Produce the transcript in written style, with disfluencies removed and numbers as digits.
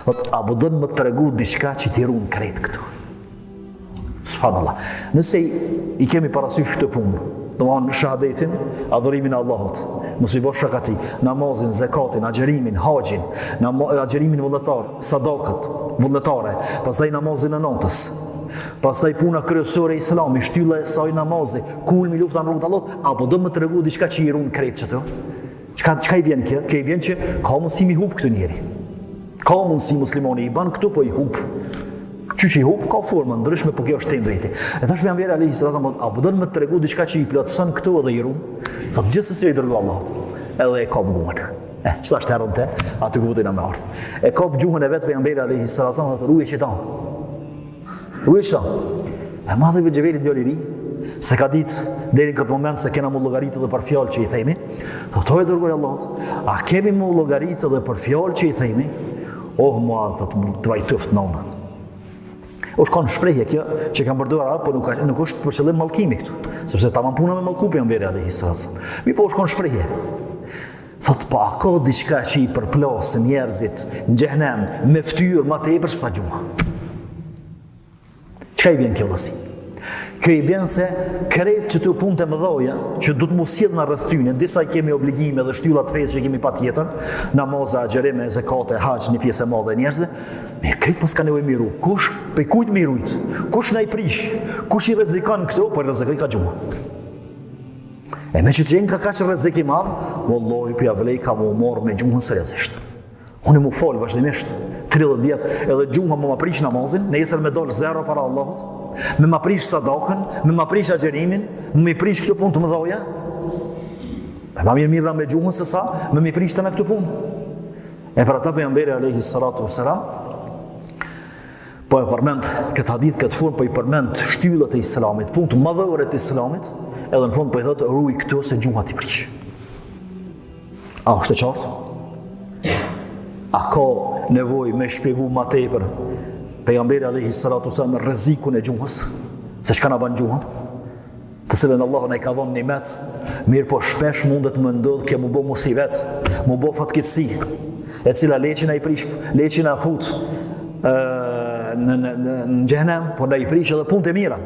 Thot, apo do të më tregu diçka që t'i ruan krejt këtu. Subhanallah. Nëse i kemi parasysh këtë punë, domthonë shahadetin, adhurimin e Allahut, mos i bësh shakati, namazin, zakatin, agjerimin, haxhin, agjerimin vullnetar, sadakat vullnetare, pastaj namazin e natës. Pastaj puna kryesore e Islamit, shtylla e saj namazi, kulmi lufta në rrugën e Allahut, apo do më tregu diçka që i ruan krejt çto? Çka i bën kjo? Kjo i bën që ka mundësi mi hub këtë njeri. Ka mundësi muslimani i bën këtu po i hub. Qysh i hub ka forma ndryshme, por kjo është temë drejti. E thash pejgamberi alayhis salam, apo do të më tregu diçka që i plotson këtu edhe i ruan? Thotë gjithsesi i dërgoi Allahut. Edhe e kap gjuhën. Çfarë është rromte? Aty ku do të na më ardh. E kap gjuhën e vet pejgamberi alayhis salam, thotë ruaj çetan. Ruaj çetan. E madhe be Xhebeli djali i ri, se ka ditë deri në këtë moment se kena mu llogaritë edhe për fjalë që i themi. Thotë e dërgoi Allahut. A kemi mu llogaritë edhe për fjalë që i themi? Oh, mua thotë të vajtoft nona. Është kanë shprehje kjo që kanë përdorur arab, por nuk është për qëllim mallkimi këtu, sepse tamam puna me mallkupi pejgamberi alayhis salam. Mi po është kanë shprehje. Thot po a ka diçka që i përplasën njerëzit në xhehenem me ftyrë më tepër sa gjuma. Çka i bën kjo vësi? Kjo i bën se krejt që të punë të mëdhoja, që du të mu sjellë në rreth tyne, disa i kemi obligime dhe shtyllat fesë që kemi patjetër, namaza, xherime, zakate, haxh, një pjesë e madhe e njerëzve, me krejt pas ka nevojë miru. Kush pe kujt mirujt? Kush na i prish? Kush i rrezikon këto? Po rrezikoj ka gjuma. E me që të gjenë ka kaq rrezik i madh, wallahi për javlej ka mu morë me gjuhën seriozisht. Unë mu fol vazhdimisht 30 vjet, edhe gjuha më prish namazin, nesër me dol zero para Allahut, me ma prish sadakën, me ma prish agjerimin, me prish këto punë të mëdha. Ma mirë me gjuhën se sa, me prish të me këto punë. E për ata pejgamberi alayhis salatu wassalam, po e përmend këtë hadith, këtë fund, po i përmend shtyllat e Islamit, punë të madhore të Islamit, edhe në fund po i thotë ruaj këto se gjuha ti prish. A është e qartë? A ka nevojë me shpjegu më tepër pejgamberi alayhis salatu wassalam rrezikun e gjuhës, se çka na bën gjuha, të cilën Allahu na i ka dhënë nimet, mirë po shpesh mundet më ndodh që mu bë musibet, mu bë fatkeqësi, e cila leçin ai prish, leçin a fut në xhenem, por na i prish edhe punë të mira.